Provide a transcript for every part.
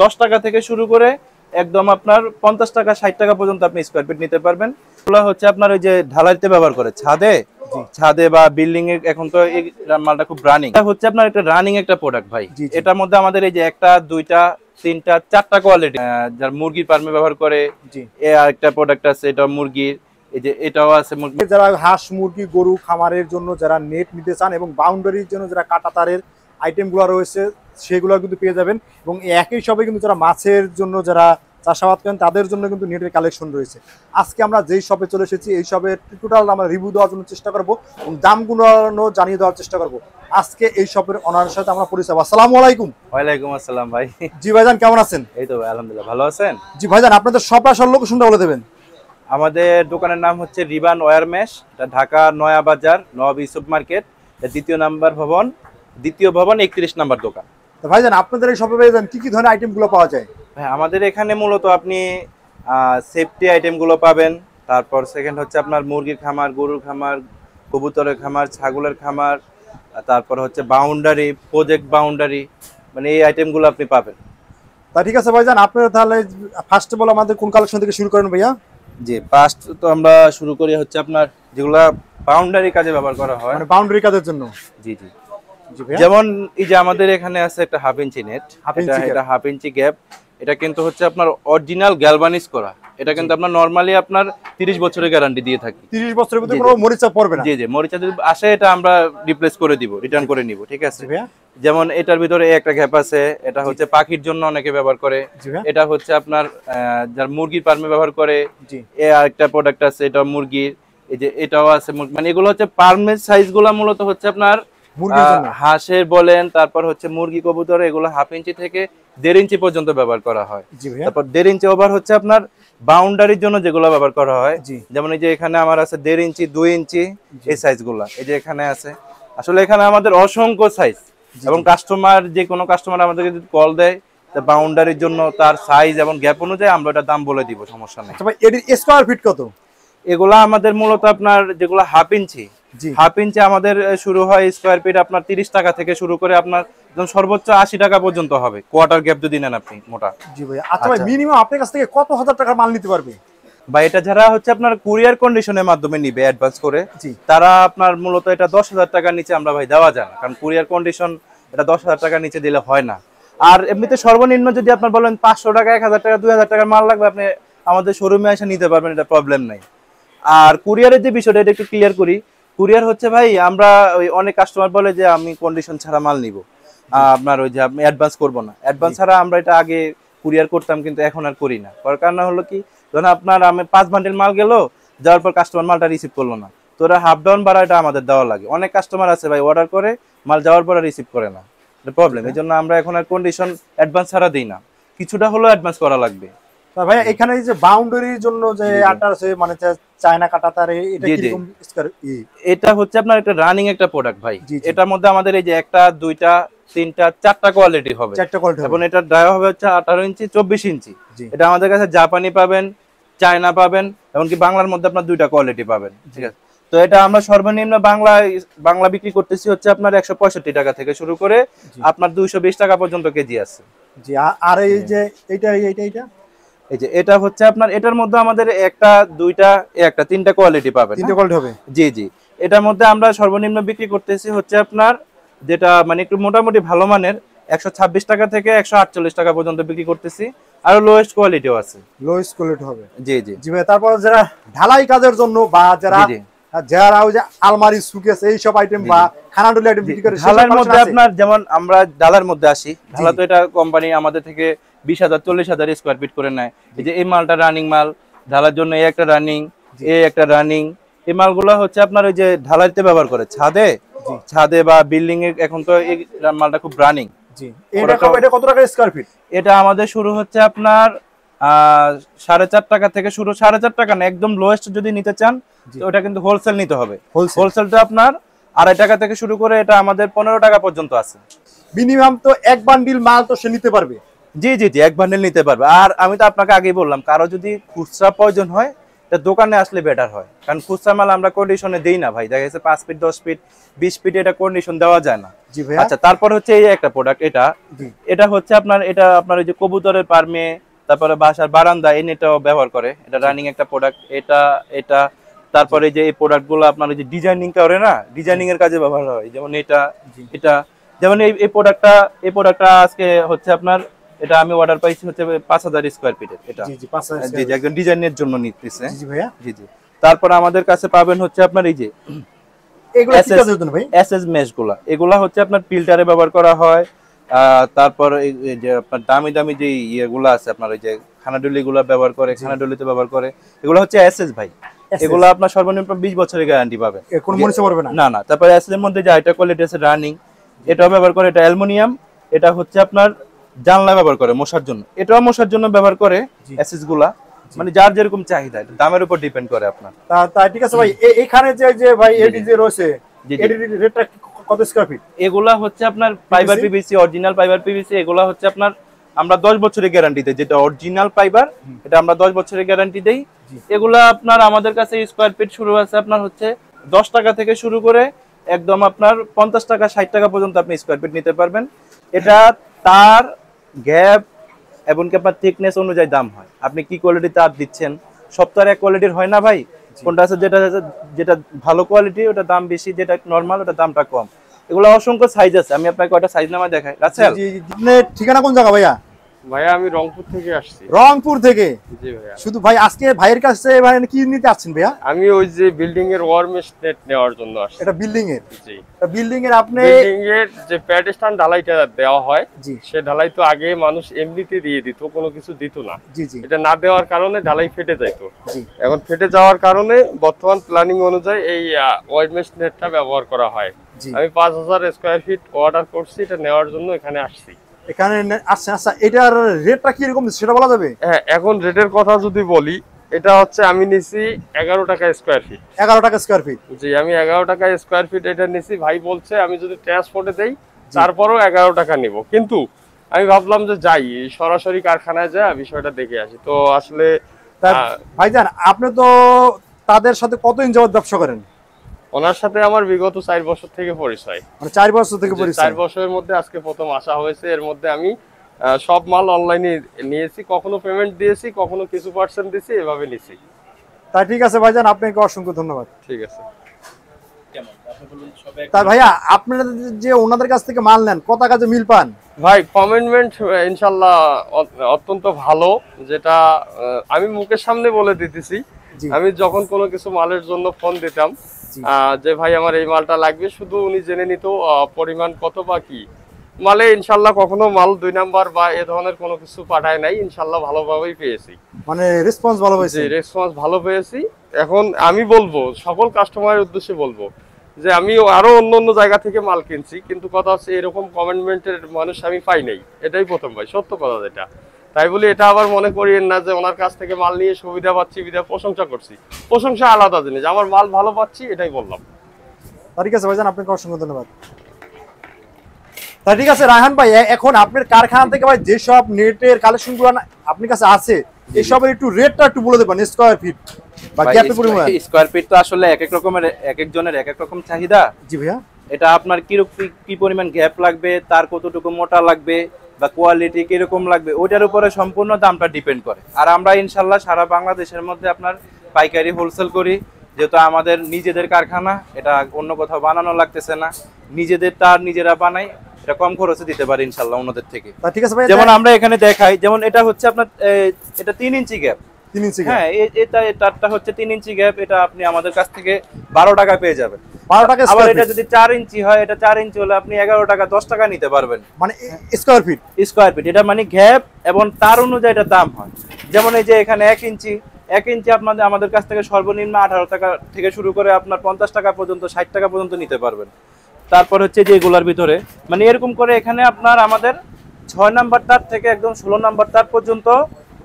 10 টাকা থেকে শুরু করে একদম আপনার 50 টাকা 60 টাকা পর্যন্ত আপনি স্কয়ার ফিট নিতে পারবেন। এগুলো হচ্ছে আপনার ওই যে ঢালাইতে ব্যবহার করে ছাদে বা বিল্ডিং এ। এখন তো এই মালটা খুব রানিং, এটা হচ্ছে আপনার একটা রানিং একটা প্রোডাক্ট ভাই। এটার মধ্যে আমাদের এই যে একটা দুইটা তিনটা চারটা কোয়ালিটি, যার মুরগির ফার্মে ব্যবহার করে আরেকটা প্রোডাক্ট আছে, এটা মুরগির। এই যে এটাও আছে মুরগি, যারা হাঁস মুরগি গরু খামারের জন্য যারা নেট নিতে চান এবং বাউন্ডারির জন্য যারা কাঁটা তারের আইটেমগুলো রয়েছে সেগুলো কিন্তু পেয়ে যাবেন। এবং একই শপে কিন্তু যারা মাছের জন্য যারা চাষাবাদ করেন তাদের জন্য কিন্তু নেটের কালেকশন রয়েছে। আজকে আমরা যেই শপে চলে এসেছি এই শপের টোটাল আমরা রিভিউ দেওয়ার জন্য চেষ্টা করবো এবং দামগুলো জানিয়ে দেওয়ার চেষ্টা করবো। আজকে এই শপের ওনারের সাথে আমরা পরিচয়। আসসালামু আলাইকুম। ওয়ালাইকুম আসসালাম ভাই। জি ভাইজান, কেমন আছেন? এই তো ভাই আলহামদুলিল্লাহ, ভালো আছেন? জি ভাইজান, আপনাদের শপ আসল লোকেশনটা বলে দেবেন। আমাদের দোকানের নাম হচ্ছে রিবান ওয়্যার মেশ, এটা ঢাকা নয়া বাজার নবাব ইউসুফ মার্কেট, দ্বিতীয় ভবন 31 নম্বর দোকান। তো ভাইজান, আপনাদের এই শপে ভাইজান কি কি ধরনের আইটেমগুলো পাওয়া যায়? ভাই আমাদের এখানে মূলত আপনি সেফটি আইটেমগুলো পাবেন। তারপর সেকেন্ড হচ্ছে আপনার মুরগির খামার, গরুর খামার, কবুতরের খামার, ছাগলের খামার, তারপর হচ্ছে বাউন্ডারি, প্রজেক্ট বাউন্ডারি, মানে এই আইটেমগুলো আপনি পাবেন। তা ঠিক আছে ভাইজান, আপনারা তাহলে ফার্স্ট অফ অল আমাদের কোন কালেকশন থেকে শুরু করেন ভাইয়া? জি, ফার্স্ট তো আমরা শুরু করি হচ্ছে আপনার যেগুলা বাউন্ডারি কাজে ব্যবহার করা হয়, মানে বাউন্ডারি কাজের জন্য। জি জি। যেমন এই যে আমাদের এখানে আছে একটা 1/2 ইঞ্চি নেট, এটা 1/2 ইঞ্চি গ্যাপ। এটা কিন্তু হচ্ছে আপনার অরিজিনাল গ্যালভানিজ করা। এটা কিন্তু আপনার নরমালি আপনার 30 বছরের গ্যারান্টি দিয়ে থাকি। 30 বছরের ভিতরে কোনো মরিচা পড়বে না? জি জি, মরিচা যদি আসে এটা আমরা রিপ্লেস করে দিব, রিটার্ন করে নিব, ঠিক আছে ভাইয়া। যেমন এটার ভিতরে একটা গ্যাপ আছে, এটা হচ্ছে পাখির জন্য অনেকে ব্যবহার করে। এটা হচ্ছে আপনার যার মুরগির ফার্মে ব্যবহার করে। এই আরেকটা প্রোডাক্ট আছে, এটা মুরগির। এই যে এটাও আছে, মানে এগুলো হচ্ছে ফার্মের সাইজগুলো মূলত হচ্ছে আপনার হাঁসের বলেন, তারপর হচ্ছে মুরগি কবুতর, এগুলো 1/2 ইঞ্চি থেকে 1.5 ইঞ্চি পর্যন্ত ব্যবহার করা হয়। তারপর 1.5 ইঞ্চি ওভার হচ্ছে আপনার বাউন্ডারির জন্য যেগুলো ব্যবহার করা হয়। যেমন এই যে এখানে আমার আছে 1.5 ইঞ্চি 2 ইঞ্চি, এই সাইজগুলো এই যে এখানে আছে। আসলে এখানে আমাদের অসংখ্য সাইজ, এবং কাস্টমার যে কোনো কাস্টমার আমাদেরকে যদি কল দেয় বাউন্ডারির জন্য তার সাইজ এবং গ্যাপ অনুযায়ী আমরা এটা দাম বলে দিব, সমস্যা নেই। এর স্কয়ার ফিট কত? এগুলা আমাদের মূলত আপনার যেগুলো 1/2 ইঞ্চি, 1/2 ইঞ্চি আমাদের শুরু হয় স্কয়ার ফিট আপনার 30 টাকা থেকে শুরু করে আপনার একদম সর্বোচ্চ 80 টাকা পর্যন্ত হবে, কোয়ার্টার গ্যাপ যদি নেন আপনি মোটা। জি ভাই। আচ্ছা ভাই, মিনিমাম আপনার কাছ থেকে কত হাজার টাকার মাল নিতে পারবে? বা এটা যারা হচ্ছে আপনার কুরিয়ার কন্ডিশনের মাধ্যমে নিবে অ্যাডভান্স করে, তারা আপনার মূলত এটা 10,000 টাকার নিচে আমরা ভাই দেওয়া যায় না, কারণ কুরিয়ার কন্ডিশন এটা 10,000 টাকার নিচে দিলে হয় না। আর এমনিতে সর্বনিম্ন যদি আপনার বলেন 500 টাকা, 1000 টাকা, 2000 টাকার মাল লাগবে, আপনি আমাদের শোরুমে এসে নিতে পারবেন, এটা প্রবলেম নাই। আর কুরিয়ারের যে বিষয়টা এটা একটু ক্লিয়ার করি। কুরিয়ার হচ্ছে ভাই আমরা ওই অনেক কাস্টমার বলে যে আমি কন্ডিশন ছাড়া মাল নিব, আপনার ওই যে আমি অ্যাডভান্স করব না। অ্যাডভান্স ছাড়া আমরা এটা আগে কুরিয়ার করতাম, কিন্তু এখন আর করি না। কারণ হলো কি, ধরুন আপনার আমি 5 বান্ডেল মাল গেল, যাওয়ার পর কাস্টমার মালটা রিসিভ করলো না, তো ওরা হাফ ডাউন ভাড়া এটা আমাদের দেওয়া লাগে। অনেক কাস্টমার আছে ভাই অর্ডার করে মাল যাওয়ার পর রিসিভ করে না, এটা প্রবলেম। এই জন্য আমরা এখন আর কন্ডিশন অ্যাডভান্স ছাড়া দিই না, কিছুটা হলেও অ্যাডভান্স করা লাগবে। ভাই এখানে যে বাউন্ডারির জন্য যে আটা আছে, মানে চায়না কাটা তার, এটা কি রকম স্কয়ার? এটা হচ্ছে আপনার একটা রানিং একটা প্রোডাক্ট ভাই। এটার মধ্যে আমাদের এই যে একটা দুইটা তিনটা চারটা কোয়ালিটি হবে, এবং এটা ডায়া হবে হচ্ছে 18 ইঞ্চি 24 ইঞ্চি। এটা আমাদের কাছে জাপানি পাবেন, চায়না পাবেন, এমনকি বাংলার মধ্যে আপনার 2টা কোয়ালিটি পাবেন, ঠিক আছে। তো এটা আমরা সর্বনিম্ন বাংলা বিক্রি করতেছি হচ্ছে আপনার 165 টাকা থেকে শুরু করে আপনার 220 টাকা পর্যন্ত কেজি আছে। জি। আর এই যে এইটা এই যে এটা হচ্ছে আপনার, এটার মধ্যে আমাদের একটা দুইটা একটা তিনটা কোয়ালিটি পাবেন, 3টে কোয়ালিটি হবে। জি জি। এটার মধ্যে আমরা সর্বনিম্ন বিক্রি করতেছি হচ্ছে আপনার যেটা মানে একটু মোটামুটি ভালো মানের 126 টাকা থেকে 148 টাকা পর্যন্ত বিক্রি করতেছি। আর লোয়েস্ট কোয়ালিটিও আছে, লোয়েস্ট কোয়ালিটি হবে। জি জি জি ভাই। তারপর যারা ঢালাই কাজের জন্য বা যারা ওই যে আলমারি সুকেস এই সব আইটেম বা খানাডুলি আইটেম বিক্রি করে, ঢালার মধ্যে আপনার যেমন আমরা ঢালার মধ্যে আসি, ঢালা তো এটা কোম্পানি আমাদের থেকে 20,000 40,000 স্কয়ার ফিট করে নেয়। এই যে এই মালটা রানিং মাল, ঢালার জন্য এই একটা রানিং, এই একটা রানিং। এই মালগুলো হচ্ছে আপনার ওই যে ঢালাইতে ব্যবহার করে ছাদে বা বিল্ডিং এ। এখন তো এই মালটা খুব রানিং। জি। এটা কত টাকা স্কয়ার ফিট? এটা আমাদের শুরু হচ্ছে আপনার 4.5 টাকা থেকে শুরু। 4.5 টাকা না, একদম লোয়েস্ট যদি নিতে চান তো ওটা কিন্তু হোলসেল নিতে হবে। হোলসেলটা আপনার 2.5 টাকা থেকে শুরু করে এটা আমাদের 15 টাকা পর্যন্ত আছে। মিনিমাম তো এক বান্ডিল মাল তো সে নিতে পারবে। জি জি জি, এক বান্ডেল নিতে পারবে। আর আমি তো আপনাকে আগেই বললাম, কারো যদি খুচরা প্রয়োজন হয় এটা দোকানে আসলে বেটার হয়, কারণ খুচরা মাল আমরা কন্ডিশনে দেই না ভাই, দেখা গেছে 5 ফিট 10 ফিট 20 ফিট এটা কন্ডিশন দেওয়া যায় না। জি ভাই। আচ্ছা, তারপর হচ্ছে এই একটা প্রোডাক্ট, এটা হচ্ছে আপনার ওই যে কবুতরের পারমে, তারপরে বাসার বারান্দা এই নেটটাও ব্যবহার করে, এটা রানিং একটা প্রোডাক্ট। এটা তারপরে যে এই প্রোডাক্টগুলো আপনার ওই যে ডিজাইনিং করে না, ডিজাইনিং এর কাজে ব্যবহার হয়, যেমন এটা যেমন এই প্রোডাক্টটা আজকে হচ্ছে আপনার, এটা আমি অর্ডার পাইছি হচ্ছে 5000 স্কয়ার ফিটের। এটা জি একজন ডিজাইনের জন্য নিতেছে। জি ভাইয়া। জি। তারপর আমাদের কাছে পাবেন হচ্ছে আপনার এই যে এগুলা কি কাজে হতো ভাই? এসএস মেশগুলা, এগুলা হচ্ছে আপনার ফিল্টারে ব্যবহার করা হয়। তারপর এই যে আপনার দামি যে ইয়েগুলো আছে আপনার ওই যে খানাডুলিগুলো ব্যবহার করে, খানাডুলিতে ব্যবহার করে, এগুলো হচ্ছে এসএস ভাই। এগুলো আপনার সর্বনিম্ন 20 বছরের গ্যারান্টি পাবেন, কোনো মরিচা পড়বে না। না। তারপর এসএস এর মধ্যে যে আইটা কোয়ালিটি আছে রানিং, এটাও ব্যবহার করে, এটা অ্যালুমিনিয়াম, এটা হচ্ছে আপনার জানলা ব্যবহার করে মশার জন্য, এটাও মশার জন্য ব্যবহার করে এসএস গুলা, মানে যার যেরকম চাহিদা দামের উপর ডিপেন্ড করে আপনার। তাই ঠিক আছে ভাই। এখানে যে ভাই এডি যে রয়েছে, এডি রেটটা কত স্কয়ার ফিট? এগুলা হচ্ছে আপনার fibre PVC, original fibre PVC. এগুলা হচ্ছে আপনার আমরা 10 বছরের গ্যারান্টি দেই, যেটা অরিজিনাল ফাইবার এটা আমরা 10 বছরের গ্যারান্টি দেই। এগুলা আপনার আমাদের কাছে স্কয়ার ফিট শুরু আছে আপনার হচ্ছে 10 টাকা থেকে শুরু করে একদম আপনার 50 টাকা 60 টাকা পর্যন্ত আপনি স্কয়ার ফিট নিতে পারবেন। এটা তার গ্যাপ এমনকি আপনার থিকনেস অনুযায়ী দাম হয়, আপনি কি কোয়ালিটি তার দিচ্ছেন, সব তো আর এক কোয়ালিটির হয় না ভাই। কোনটা আছে যেটা ভালো কোয়ালিটি ওটা দাম বেশি, যেটা নরমাল ওটা দামটা কম। এগুলো অসংখ্য সাইজ আছে, আমি আপনাকে কয়টা সাইজ নামা দেখাই। রাসেল, আপনার ঠিকানা কোন জায়গা ভাইয়া? ভাইয়া আমি রংপুর থেকে আসছি। রংপুর থেকে? জি ভাইয়া। শুধু ভাই আজকে ভাইয়ের কাছে মানে কি নিতে আসছেন ভাইয়া? আমি ওই যে বিল্ডিং এর ওয়ারমেশ নেট নেওয়ার জন্য আসছি। এটা বিল্ডিং এর? জি। এটা বিল্ডিং এর আপনি বিল্ডিং এর যে প্যাডস্টান ঢালাইটা দেওয়া হয়, সে ঢালাই তো আগে মানুষ এমনিতে দিয়ে দিত, কোনো কিছু দিত না। জি। এটা না দেওয়ার কারণে ঢালাই ফেটে যাইত। এখন ফেটে যাওয়ার কারণে বর্তমান প্ল্যানিং অনুযায়ী এই ওয়ারমেশ নেটটা ব্যবহার করা হয়। আমি 5000 স্কয়ার ফিট অর্ডার করছি, এটা নেওয়ার জন্য এখানে আসছি। এখানে আসছে। আচ্ছা, এটার রেটটা কি রকম সেটা বলা যাবে? হ্যাঁ, এখন রেটের কথা যদি বলি, এটা হচ্ছে আমি নিছি 11 টাকা স্কয়ার ফিট। 11 টাকা স্কয়ার ফিট? জি, আমি 11 টাকা স্কয়ার ফিট এটা নিছি। ভাই বলছে আমি যদি ট্রান্সপোর্টে দেই তারপরেও 11 টাকা নিব, কিন্তু আমি ভাবলাম যে যাই সরাসরি কারখানায় যাই বিষয়টা দেখে আসি। তো আসলে ভাইজান আপনি তো তাদের সাথে কতদিন যাবত ব্যবসা করেন? ওনার সাথে আমার বিগত 4 বছর থেকে পরিচয়। মানে 4 বছর থেকে পরিচয়? 4 বছরের মধ্যে আজকে প্রথম আসা হয়েছে। এর মধ্যে আমি সব মাল অনলাইনে নিয়েছি, কখনো পেমেন্ট দিয়েছি, কখনো কিছু পার্সেন্ট দিয়েছি, এভাবে নিছি। তাই ঠিক আছে ভাইজান, আপনাকে অসংখ্য ধন্যবাদ। ঠিক আছে। তাই ভাইয়া আপনারা যে ওনাদের কাছ থেকে মাল নেন কত কাজে মিল পান? ভাই কমিটমেন্ট ইনশাআল্লাহ অত্যন্ত ভালো, যেটা আমি মুখের সামনে বলে দিতেছি। আমি যখন কোনো কিছু মালের জন্য ফোন দিতাম যে ভাই আমার এই মালটা লাগবে, শুধু উনি জেনে নিত পরিমাণ কত বা কি মালে। ইনশাআল্লাহ কখনো মাল 2 নাম্বার বা এ ধরনের কোনো কিছু পাঠায় নাই, ইনশাআল্লাহ ভালোভাবেই পেয়েছি। মানে রেসপন্স ভালো হয়েছে? জি, রেসপন্স ভালো পেয়েছি। এখন আমি বলবো সকল কাস্টমারের উদ্দেশ্যে বলবো যে আমি আরো অন্য জায়গা থেকে মাল কিনছি, কিন্তু কথা হচ্ছে এরকম কমিটমেন্টের মানুষ আমি পাই নাই, এটাই প্রথম ভাই, সত্য কথা যেটা। তাই বলি এটা আবার মনে করিয়েন না যে ওনার কাছ থেকে মাল নিয়ে সুবিধা পাচ্ছি বিধায় প্রশংসা করছি। প্রশংসা আলাদা জিনিস, আমার মাল ভালো পাচ্ছি এটাই বললাম। ঠিক আছে ভাইজান, আপনাকে অসংখ্য ধন্যবাদ। ঠিক আছে রায়হান ভাই, এখন আপনার কারখানা থেকে ভাই যেসব নেটের কালেকশনগুলো আপনার কাছে আছে এসবের একটু রেটটা একটু বলে দেবেন, স্কয়ার ফিট বা গ্যাপের পরিমাণ। স্কয়ার ফিট তো আসলে এক এক রকমের, এক একজনের এক এক রকম চাহিদা। জি ভাইয়া। এটা আপনার কি পরিমাণ গ্যাপ লাগবে, তার কতটুকু মোটা লাগবে বা কোয়ালিটি কিরকম লাগবে, ওইটার উপরে সম্পূর্ণ দামটা ডিপেন্ড করে। আর আমরা ইনশাল্লাহ সারা বাংলাদেশের মধ্যে আপনার পাইকারি হোলসেল করি, যেহেতু আমাদের নিজেদের কারখানা, এটা অন্য কোথাও বানানো লাগতেছে না, নিজেদের তার নিজেরা বানাই, এটা কম খরচে দিতে পারি ইনশাল্লাহ অন্যদের থেকে। ঠিক আছে ভাই, যেমন আমরা এখানে দেখাই, যেমন এটা হচ্ছে আপনার এটা 3 ইঞ্চি গ্যাপ। 3 ইঞ্চি? হ্যাঁ, তারটা হচ্ছে 3 ইঞ্চি গ্যাপ, এটা আপনি আমাদের কাছ থেকে 12 টাকা পেয়ে যাবেন। 12 টাকা? আবার এটা যদি 4 ইঞ্চি হয়, এটা 4 ইঞ্চি হলে আপনি 11 টাকা 10 টাকা নিতে পারবেন। মানে স্কয়ার ফিট? স্কয়ার ফিট, এটা মানে গ্যাপ এবং তার অনুযায়ী এটা দাম হয়। যেমন এই যে এখানে 1 ইঞ্চি আমাদের কাছ থেকে সর্বনিম্ন 18 টাকা থেকে শুরু করে আপনার 50 টাকা পর্যন্ত 60 টাকা পর্যন্ত নিতে পারবেন। তারপর হচ্ছে যে এগুলার ভিতরে মানে এরকম করে এখানে আপনার আমাদের 6 নাম্বার তার থেকে একদম 16 নাম্বার তার পর্যন্ত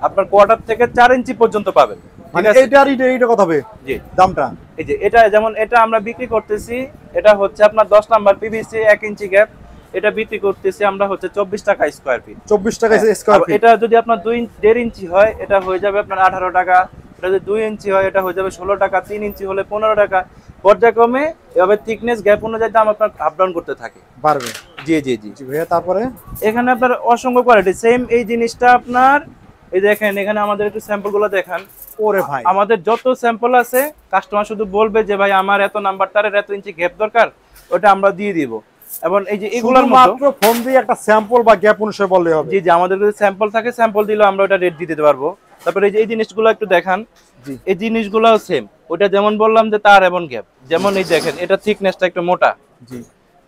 আপনার কোয়ার্টার থেকে 4 ইঞ্চি পর্যন্ত পাবেন। মানে এইটা কত হবে জি দামটা? এই যে এটা যেমন এটা আমরা বিক্রি করতেছি, এটা হচ্ছে আপনার 10 নাম্বার পিভিসি 1 ইঞ্চি গ্যাপ, এটা বিক্রি করতেছি আমরা হচ্ছে 24 টাকা স্কয়ার ফিট। 24 টাকা স্কয়ার ফিট। এটা যদি আপনার 1.5 ইঞ্চি হয়, এটা হয়ে যাবে আপনার 18 টাকা এটা যদি 2 ইঞ্চি হয় এটা হয়ে যাবে 16 টাকা, 3 ইঞ্চি হলে 15 টাকা, পর্যায়ক্রমে এভাবে থিকনেস গ্যাপ অনুযায়ী দাম আপনার আপ ডাউন করতে থাকে, বাড়বে। জি জি জি জি ভাইয়া, তারপরে এখানে আপনার অসংখ্য কোয়ালিটি সেম এই জিনিসটা আপনার এই দেখেন এখানে আমাদের একটু স্যাম্পল গুলো দেখান। ওরে ভাই, আমাদের যত স্যাম্পল আছে কাস্টমার শুধু বলবে যে ভাই আমার এত নাম্বার তারের এত ইঞ্চি গ্যাপ দরকার, ওটা আমরা দিয়ে দিব। এবং এই যে এগুলোর মাত্র ফোন দিয়ে একটা স্যাম্পল বা গ্যাপ অনুসারে বললে হবে। জি জি আমাদের কাছে স্যাম্পল থাকে, স্যাম্পল দিলে আমরা ওটা রেট দিতে পারবো। তারপরে এই যে এই জিনিসগুলো একটু দেখান, জি এই জিনিসগুলোও সেম, ওটা যেমন বললাম যে তার এবং গ্যাপ, যেমন এই দেখেন এটা থিকনেসটা একটু মোটা, জি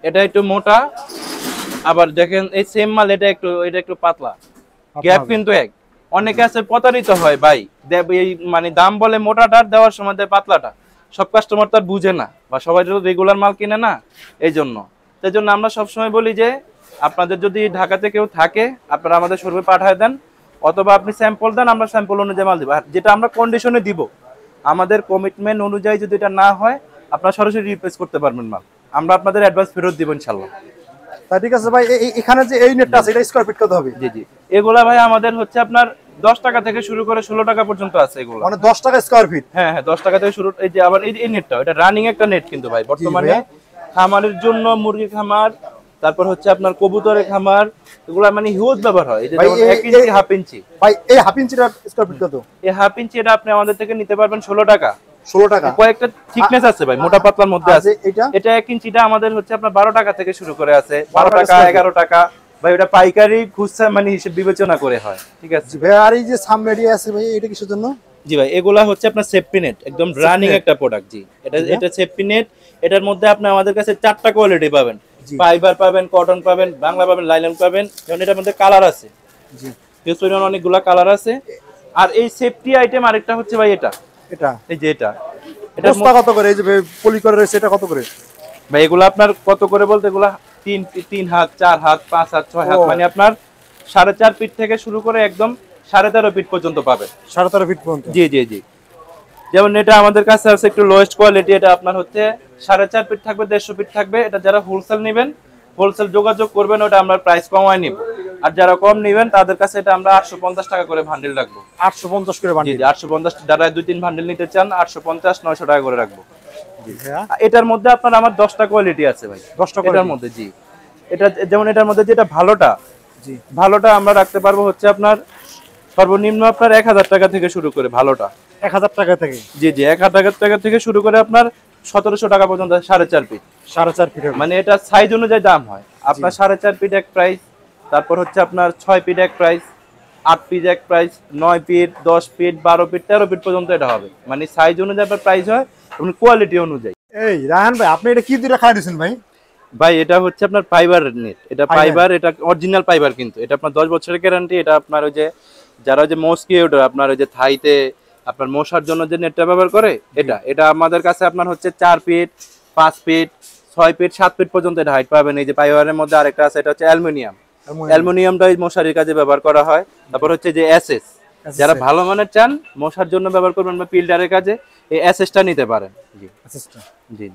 এটা একটু মোটা, আবার দেখেন এই সেম মাল এটা একটু পাতলা, গ্যাপ কিন্তু এক। অনেকে আছে প্রতারিত হয় ভাই, এই মানে দাম বলে মোটাটার দেওয়ার সময় দেয় পাতলাটা, সব কাস্টমার তার বুঝে না বা সবাই তো রেগুলার মাল কিনে না, এই জন্য আমরা সবসময় বলি যে আপনাদের যদি ঢাকাতে কেউ থাকে আপনারা আমাদের শোরুমে পাঠিয়ে দেন, অথবা আপনি স্যাম্পল দেন, আমরা স্যাম্পল অনুযায়ী মাল দিব। আর যেটা আমরা কন্ডিশনে দিব, আমাদের কমিটমেন্ট অনুযায়ী যদি এটা না হয় আপনারা সরাসরি রিপ্লেস করতে পারবেন মাল, আমরা আপনাদের অ্যাডভান্স ফেরত দিব ইনশাআল্লাহ। তা ঠিক আছে ভাই, এখানে যে এই নেটটা আছে এটা স্কয়ার ফিট কত হবে? জি জি এগুলা ভাই আমাদের হচ্ছে আপনার 10 টাকা থেকে শুরু করে 16 টাকা পর্যন্ত আছে এগুলো, মানে 10 টাকা স্কয়ার ফিট। হ্যাঁ হ্যাঁ 10 টাকা থেকে শুরু। এই যে আবার এই নেটটা এটা রানিং একটা নেট কিন্তু ভাই বর্তমানে খামারের জন্য, মুরগি খামার, তারপর হচ্ছে আপনার কবুতরের খামার, এগুলা মানে হিউজ ব্যবহার হয়। এই যে 1 ইঞ্চি হাফ ইঞ্চি, ভাই এই হাফ ইঞ্চিটা স্কয়ার ফিট কত? এই হাফ ইঞ্চি এটা আপনি আমাদের থেকে নিতে পারবেন 16 টাকা। 16 টাকা কয়েকটা থিকনেস আছে ভাই, মোটা পাতলার মধ্যে আছে। এটা এটা 1 ইঞ্চিটা আমাদের হচ্ছে আপনার 12 টাকা থেকে শুরু করে আছে, 12 টাকা 11 টাকা ভাই, ওটা পাইকারি খুচরা মানে হিসেব বিবেচনা করে হয়, ঠিক আছে ভাই। আর এই যে সামমেডি আছে ভাই, এটা কিসের জন্য? জি ভাই এগুলা হচ্ছে আপনার সেফটি নেট, একদম রানিং একটা প্রোডাক্ট। জি এটা সেফটি নেট, এটার মধ্যে আপনি আমাদের কাছে 4টা কোয়ালিটি পাবেন, ফাইবার পাবেন, কটন পাবেন, বাংলা পাবেন, লাইলন পাবেন। যেমন এটার মধ্যে কালার আছে, জি পেছনে অনেকগুলা কালার আছে। আর এই সেফটি আইটেম আরেকটা হচ্ছে ভাই এটা এই যে এটা কত করে? এই যে পলি করে রয়েছে এটা কত করে ভাই? এগুলা আপনার কত করে বলতে এগুলা 3 হাত, 4 হাত, 5 হাত, 6 হাত, মানে আপনার 4.5 ফিট থেকে শুরু করে একদম 13.5 ফিট পর্যন্ত পাবেন। 13.5 ফিট পর্যন্ত? জি জি জি যেমন এটা আমাদের কাছে আছে একটু লোয়েস্ট কোয়ালিটি, এটা আপনার হচ্ছে 4.5 ফিট থাকবে, 150 ফিট থাকবে। এটা যারা হোলসেল নেবেন, হোলসেল যোগাযোগ করবেন, ওটা আমরা প্রাইস কমায় নিব। আর যারা কম নেবেন তাদের কাছে এটা আমরা 850 টাকা করে বান্ডিল রাখবো। 850 করে বান্ডিল? জি 850, যারা 2-3 বান্ডিল নিতে চান 850 900 টাকা করে রাখবো। জি এটার মধ্যে আপনার আমার 10টা কোয়ালিটি আছে ভাই, 10টা এটার মধ্যে। জি এটা যেমন এটার মধ্যে যেটা ভালোটা, জি ভালোটা আমরা রাখতে পারবো হচ্ছে আপনার সর্বনিম্ন আপনার 1000 টাকা থেকে শুরু করে, ভালোটা 1000 টাকা থেকে? জি জি 1000 টাকা থেকে শুরু করে আপনার 1700 টাকা পর্যন্ত 4.5 ফিট। 4.5 ফিট মানে এটা সাইজ অনুযায়ী দাম হয়। আপনার 4.5 ফিট এক প্রাইস, তারপর হচ্ছে আপনার 6 ফিট এক প্রাইস, 8 ফিট এক price, 9 feet, 10 feet, 12 feet, 13 feet পর্যন্ত এটা হবে। মানে সাইজ অনুযায়ী আপনার প্রাইস হয় এবং কোয়ালিটি অনুযায়ী। এই রায়হান ভাই, আপনি এটা কি দিয়ে রাখা দিয়েছেন ভাই? ভাই এটা হচ্ছে আপনার ফাইবার নেট, এটা ফাইবার, এটা অরিজিনাল ফাইবার কিন্তু। এটা আপনার 10 বছরের গ্যারান্টি। এটা আপনার ওই যে যারা ওই যে মস্কিটো, আপনার ওই যে থাইতে আপনার মশার জন্য যে নেটটা ব্যবহার করে, এটা আমাদের কাছে আপনার হচ্ছে 4 ফিট, 5 ফিট, 6 ফিট, 7 ফিট পর্যন্ত এটা হাইট পাবেন। এই যে ফাইবারের মধ্যে আরেকটা আছে, এটা হচ্ছে অ্যালুমিনিয়ামটা এই মশারির কাজে ব্যবহার করা হয়। তারপর হচ্ছে যে এসএস, যারা ভালো মানের চান মশার জন্য ব্যবহার করবেন বা পিল্টারের কাজে, এই এসএসটা নিতে পারেন। জি জি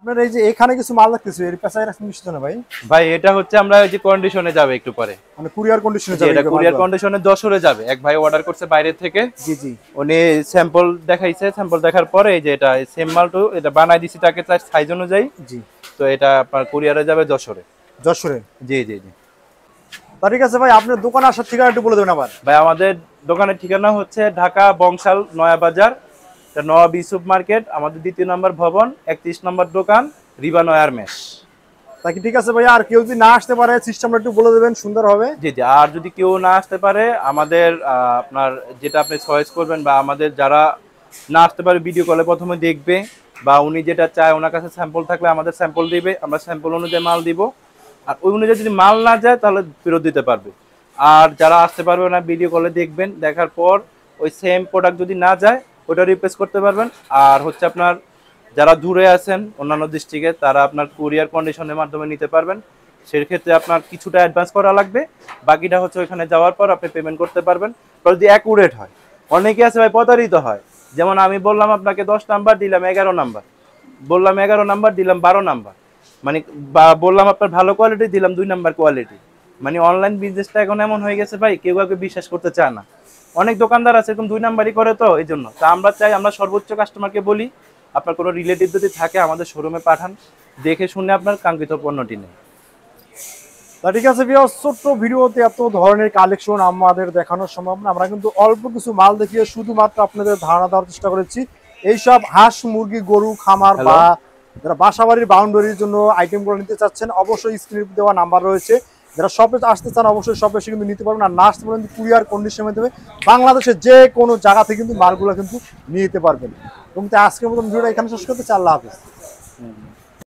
আপনার এই যে এখানে কিছু মাল লাগতেছে, এর পেছায় রাখছেন কিসের জন্য ভাই? ভাই এটা হচ্ছে আমরা ওই যে কন্ডিশনে যাবে একটু পরে, মানে কুরিয়ার কন্ডিশনে যাবে? এটা কুরিয়ার কন্ডিশনে যশোরে যাবে। এক ভাই অর্ডার করছে বাইরে থেকে, জি জি উনি স্যাম্পল দেখাইছে, স্যাম্পল দেখার পরে এই যে এটা সেম মালটু এটা বানাই দিছি তাকে তার সাইজ অনুযায়ী। জি তো এটা আপনার কুরিয়ারে যাবে যশোরে। যশোরে? জি জি জি তা ঠিক আছে ভাই, আপনার দোকানে আসার ঠিকানা একটু বলে দেবেন আবার। ভাই আমাদের দোকানের ঠিকানা হচ্ছে ঢাকা বংশাল নয়া বাজার, নওয়াব ইউসুফ মার্কেট, আমাদের 2য় নম্বর ভবন, 31 নম্বর দোকান, রিবা নয়ার মেশ। তা কি ঠিক আছে ভাই, আর কেউ যদি না আসতে পারে সিস্টেমটা একটু বলে দেবেন, সুন্দর হবে। জি জি আর যদি কেউ না আসতে পারে আমাদের আপনার যেটা আপনি চয়েস করবেন, বা আমাদের যারা না আসতে পারে ভিডিও কলে প্রথমে দেখবে, বা উনি যেটা চায় ওনার কাছে স্যাম্পল থাকলে আমাদের স্যাম্পল দিবে, আমরা স্যাম্পল অনুযায়ী মাল দিব। আর ওই অনুযায়ী যদি মাল না যায় তাহলে ফেরত দিতে পারবে। আর যারা আসতে পারবে না ভিডিও কলে দেখবেন, দেখার পর ওই সেম প্রোডাক্ট যদি না যায় ওটা রিপ্লেস করতে পারবেন। আর হচ্ছে আপনার যারা দূরে আছেন অন্যান্য ডিস্ট্রিক্টে, তারা আপনার কুরিয়ার কন্ডিশনের মাধ্যমে নিতে পারবেন। সেক্ষেত্রে আপনার কিছুটা অ্যাডভান্স করা লাগবে, বাকিটা হচ্ছে ওইখানে যাওয়ার পর আপনি পেমেন্ট করতে পারবেন। যদি অ্যাকুরেট হয়, অনেকে আছে ভাই প্রতারিত হয়, যেমন আমি বললাম আপনাকে 10 নাম্বার দিলাম 11 নাম্বার, বললাম 11 নাম্বার দিলাম 12 নাম্বার, মানে বললাম আপনার ভালো কোয়ালিটি দিলাম 2 নাম্বার কোয়ালিটি। মানে অনলাইন বিজনেসটা এখন এমন হয়ে গেছে ভাই, কেউ কাউকে বিশ্বাস করতে চায় না। অনেক দোকানদার আছে এরকম 2 নাম্বারই করে, তো এই জন্য তা আমরা চাই, আমরা সর্বোচ্চ কাস্টমারকে বলি আপনার কোনো রিলেটিভ যদি থাকে আমাদের শোরুমে পাঠান, দেখে শুনে আপনার কাঙ্ক্ষিত পণ্যটি নেন। তা ঠিক আছে ভিউয়ার্স, ছোট্ট ভিডিওতে এত ধরনের কালেকশন আমাদের দেখানো সম্ভব না, আমরা কিন্তু অল্প কিছু মাল দেখিয়ে শুধুমাত্র আপনাদের ধারণা দেওয়ার চেষ্টা করেছি। এইসব হাঁস মুরগি গরু খামার বা যারা বাসাবাড়ির বাউন্ডারির জন্য আইটেমগুলো নিতে চাচ্ছেন, অবশ্যই স্ক্রিনে দেওয়া নাম্বার রয়েছে, যারা শপে আসতে চান অবশ্যই শপে এসে কিন্তু নিতে পারবেন। আর না আসতে পারেন কুরিয়ার কন্ডিশনের মাধ্যমে বাংলাদেশের যে কোনো জায়গা থেকে কিন্তু মালগুলো কিন্তু নিয়ে যেতে পারবেন। এবং আজকের মতন ভিডিওটা এখানে শেষ করতে চাই। আল্লাহ হাফেজ।